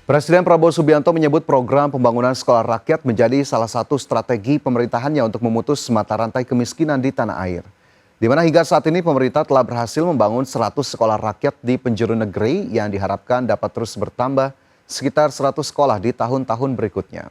Presiden Prabowo Subianto menyebut program pembangunan sekolah rakyat menjadi salah satu strategi pemerintahannya untuk memutus mata rantai kemiskinan di tanah air. Di mana hingga saat ini pemerintah telah berhasil membangun 100 sekolah rakyat di penjuru negeri yang diharapkan dapat terus bertambah sekitar 100 sekolah di tahun-tahun berikutnya.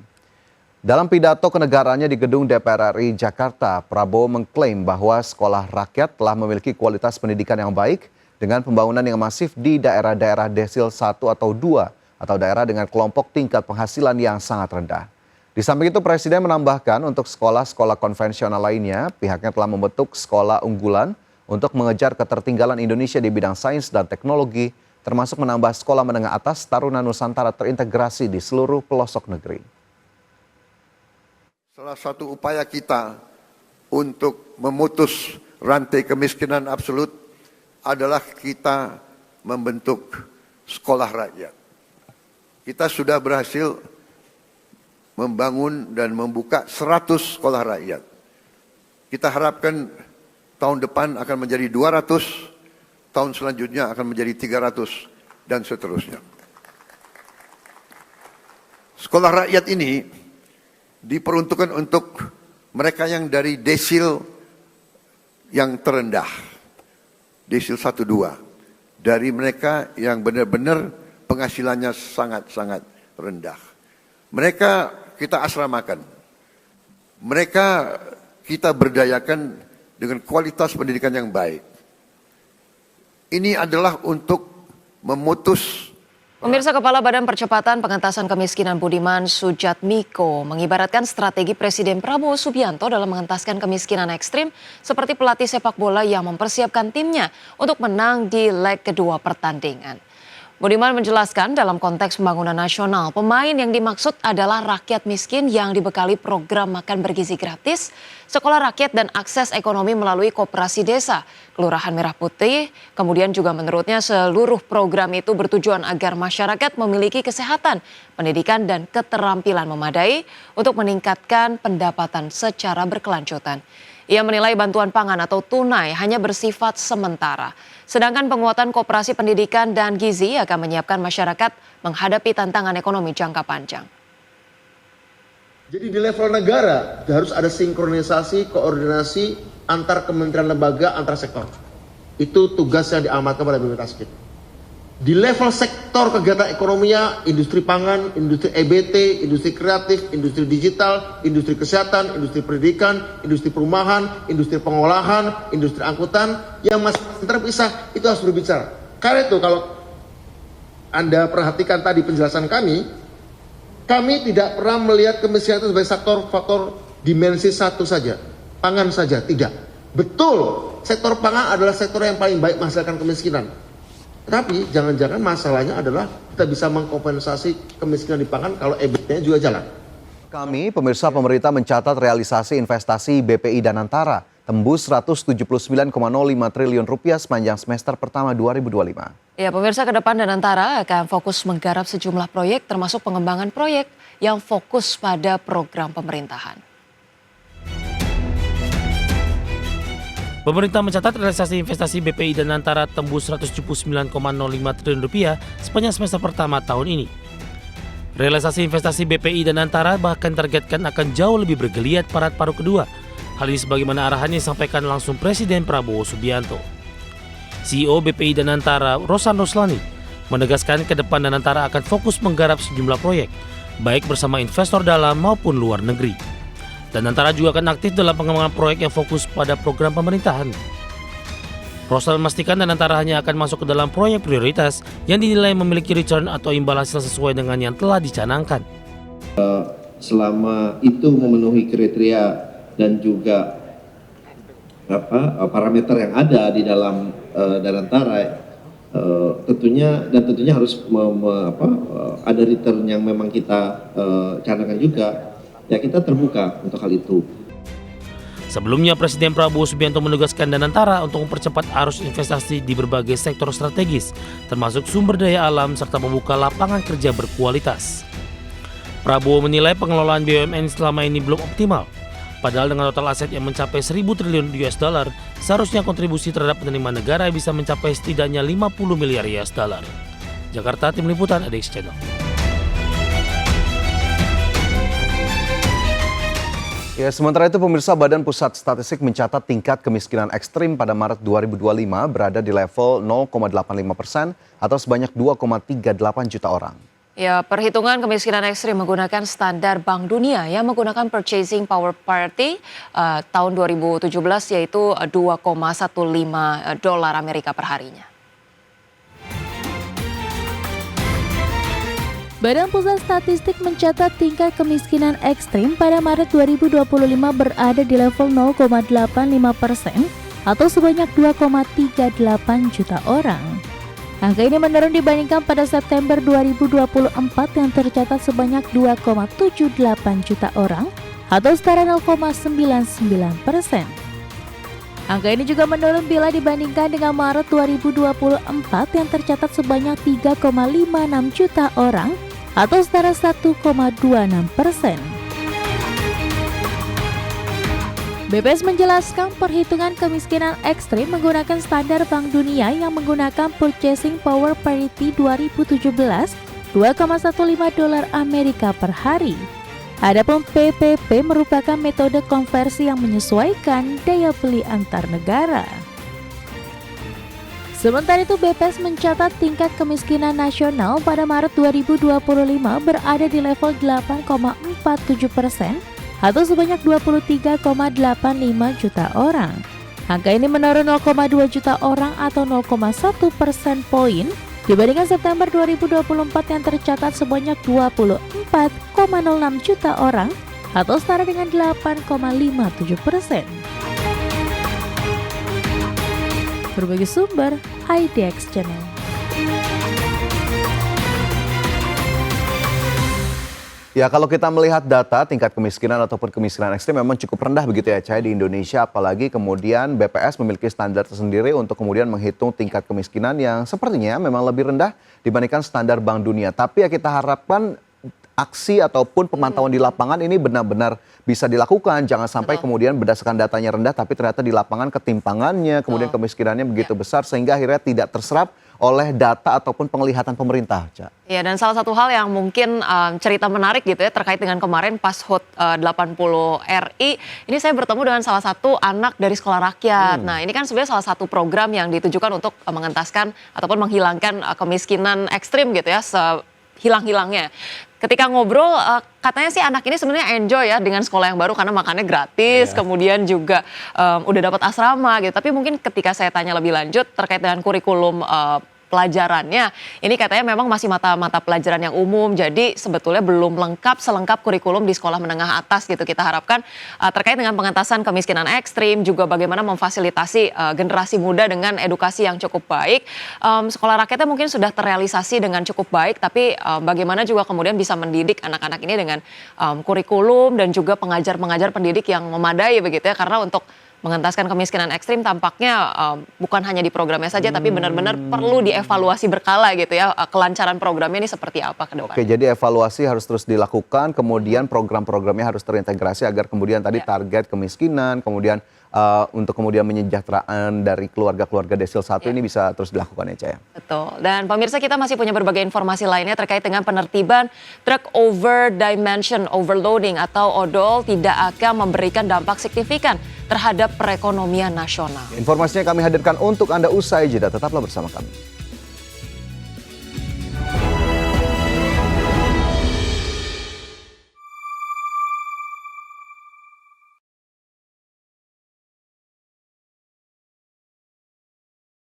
Dalam pidato kenegaraannya di gedung DPR RI Jakarta, Prabowo mengklaim bahwa sekolah rakyat telah memiliki kualitas pendidikan yang baik dengan pembangunan yang masif di daerah-daerah desil 1 atau 2 atau daerah dengan kelompok tingkat penghasilan yang sangat rendah. Di samping itu Presiden menambahkan untuk sekolah-sekolah konvensional lainnya, pihaknya telah membentuk sekolah unggulan untuk mengejar ketertinggalan Indonesia di bidang sains dan teknologi, termasuk menambah sekolah menengah atas Taruna Nusantara terintegrasi di seluruh pelosok negeri. Salah satu upaya kita untuk memutus rantai kemiskinan absolut adalah kita membentuk sekolah rakyat. Kita sudah berhasil membangun dan membuka 100 sekolah rakyat. Kita harapkan tahun depan akan menjadi 200, tahun selanjutnya akan menjadi 300, dan seterusnya. Sekolah rakyat ini diperuntukkan untuk mereka yang dari desil yang terendah, desil 1-2, dari mereka yang benar-benar penghasilannya sangat-sangat rendah. Mereka kita asramakan, mereka kita berdayakan dengan kualitas pendidikan yang baik. Ini adalah untuk memutus. Pemirsa, Kepala Badan Percepatan Pengentasan Kemiskinan Budiman Sujatmiko mengibaratkan strategi Presiden Prabowo Subianto dalam mengentaskan kemiskinan ekstrim seperti pelatih sepak bola yang mempersiapkan timnya untuk menang di leg kedua pertandingan. Budiman menjelaskan dalam konteks pembangunan nasional, pemain yang dimaksud adalah rakyat miskin yang dibekali program makan bergizi gratis, sekolah rakyat dan akses ekonomi melalui koperasi desa, Kelurahan Merah Putih. Kemudian juga menurutnya seluruh program itu bertujuan agar masyarakat memiliki kesehatan, pendidikan dan keterampilan memadai untuk meningkatkan pendapatan secara berkelanjutan. Ia menilai bantuan pangan atau tunai hanya bersifat sementara. Sedangkan penguatan koperasi pendidikan dan gizi akan menyiapkan masyarakat menghadapi tantangan ekonomi jangka panjang. Jadi di level negara harus ada sinkronisasi, koordinasi antar kementerian lembaga, antar sektor. Itu tugas yang diamanatkan pada BPTASKIN. Di level sektor kegiatan ekonominya, industri pangan, industri EBT, industri kreatif, industri digital, industri kesehatan, industri pendidikan, industri perumahan, industri pengolahan, industri angkutan, yang masih terpisah, itu harus berbicara. Karena itu kalau Anda perhatikan tadi penjelasan kami tidak pernah melihat kemiskinan itu sebagai faktor dimensi satu saja, pangan saja, tidak. Betul, sektor pangan adalah sektor yang paling baik menghasilkan kemiskinan. Tapi jangan-jangan masalahnya adalah kita bisa mengkompensasi kemiskinan di pangan kalau EBT-nya juga jalan. Pemirsa, pemerintah mencatat realisasi investasi BPI Danantara tembus Rp179,05 triliun sepanjang semester pertama 2025. Ya, pemirsa, ke depan Danantara akan fokus menggarap sejumlah proyek termasuk pengembangan proyek yang fokus pada program pemerintahan. Pemerintah mencatat realisasi investasi BPI Danantara tembus Rp179,05 triliun sepanjang semester pertama tahun ini. Realisasi investasi BPI Danantara bahkan targetkan akan jauh lebih bergeliat paruh kedua. Hal ini sebagaimana arahannya disampaikan langsung Presiden Prabowo Subianto. CEO BPI Danantara, Rosan Roslani, menegaskan ke depan Danantara akan fokus menggarap sejumlah proyek, baik bersama investor dalam maupun luar negeri. Danantara juga akan aktif dalam pengembangan proyek yang fokus pada program pemerintahan. Rosan memastikan Danantara hanya akan masuk ke dalam proyek prioritas yang dinilai memiliki return atau imbal hasil sesuai dengan yang telah dicanangkan. Selama itu memenuhi kriteria dan juga parameter yang ada di dalam Danantara, tentunya harus ada return yang memang kita canangkan juga. Ya, kita terbuka untuk hal itu. Sebelumnya Presiden Prabowo Subianto menugaskan Danantara untuk mempercepat arus investasi di berbagai sektor strategis, termasuk sumber daya alam serta membuka lapangan kerja berkualitas. Prabowo menilai pengelolaan BUMN selama ini belum optimal. Padahal dengan total aset yang mencapai 1.000 triliun US dollar, seharusnya kontribusi terhadap penerimaan negara bisa mencapai setidaknya 50 miliar US dollar. Jakarta, Tim Liputan, ADX Channel. Ya, sementara itu pemirsa Badan Pusat Statistik mencatat tingkat kemiskinan ekstrim pada Maret 2025 berada di level 0,85% atau sebanyak 2,38 juta orang. Ya, perhitungan kemiskinan ekstrim menggunakan standar Bank Dunia yang menggunakan Purchasing Power Parity tahun 2017 yaitu 2,15 dolar Amerika per harinya. Badan Pusat Statistik mencatat tingkat kemiskinan ekstrim pada Maret 2025 berada di level 0,85% atau sebanyak 2,38 juta orang. Angka ini menurun dibandingkan pada September 2024 yang tercatat sebanyak 2,78 juta orang atau setara 0,99%. Angka ini juga menurun bila dibandingkan dengan Maret 2024 yang tercatat sebanyak 3,56 juta orang atau setara 1,26%. BPS menjelaskan perhitungan kemiskinan ekstrim menggunakan standar Bank Dunia yang menggunakan Purchasing Power Parity 2017 $2,15 dolar Amerika per hari. Adapun PPP merupakan metode konversi yang menyesuaikan daya beli antar negara. Sementara itu BPS mencatat tingkat kemiskinan nasional pada Maret 2025 berada di level 8,47% atau sebanyak 23,85 juta orang. Angka ini menurun 0,2 juta orang atau 0,1 persen poin dibandingkan September 2024 yang tercatat sebanyak 24,06 juta orang atau setara dengan 8,57%. Berbagai sumber, IDX Channel. Ya, kalau kita melihat data tingkat kemiskinan ataupun kemiskinan ekstrim memang cukup rendah begitu ya Cahaya di Indonesia, apalagi kemudian BPS memiliki standar tersendiri untuk kemudian menghitung tingkat kemiskinan yang sepertinya memang lebih rendah dibandingkan standar Bank Dunia. Tapi ya kita harapkan aksi ataupun pemantauan di lapangan ini benar-benar bisa dilakukan. Jangan sampai kemudian berdasarkan datanya rendah tapi ternyata di lapangan ketimpangannya, kemudian kemiskinannya begitu besar sehingga akhirnya tidak terserap oleh data ataupun penglihatan pemerintah. Ya, dan salah satu hal yang mungkin cerita menarik gitu ya terkait dengan kemarin pas HUT 80 RI, ini saya bertemu dengan salah satu anak dari sekolah rakyat. Nah, ini kan sebenarnya salah satu program yang ditujukan untuk mengentaskan ataupun menghilangkan kemiskinan ekstrim gitu ya, sehilang-hilangnya. Ketika ngobrol, katanya sih anak ini sebenarnya enjoy ya dengan sekolah yang baru karena makannya gratis, kemudian juga udah dapat asrama gitu. Tapi mungkin ketika saya tanya lebih lanjut terkait dengan kurikulum pelajarannya, ini katanya memang masih mata-mata pelajaran yang umum, jadi sebetulnya belum lengkap selengkap kurikulum di sekolah menengah atas gitu. Kita harapkan terkait dengan pengentasan kemiskinan ekstrim, juga bagaimana memfasilitasi generasi muda dengan edukasi yang cukup baik. Sekolah rakyatnya mungkin sudah terrealisasi dengan cukup baik, tapi bagaimana juga kemudian bisa mendidik anak-anak ini dengan kurikulum dan juga pengajar-pengajar pendidik yang memadai begitu ya, karena untuk mengentaskan kemiskinan ekstrim tampaknya bukan hanya di programnya saja, tapi benar-benar perlu dievaluasi berkala gitu ya, kelancaran programnya ini seperti apa ke depan. Oke, jadi evaluasi harus terus dilakukan, kemudian program-programnya harus terintegrasi agar kemudian tadi target kemiskinan, kemudian untuk kemudian menyejahteraan dari keluarga-keluarga desil 1 ini bisa terus dilakukan ya Caya. Betul, dan pemirsa kita masih punya berbagai informasi lainnya terkait dengan penertiban truk over dimension overloading atau ODOL tidak akan memberikan dampak signifikan terhadap perekonomian nasional. Informasinya kami hadirkan untuk Anda usai jeda, tetaplah bersama kami.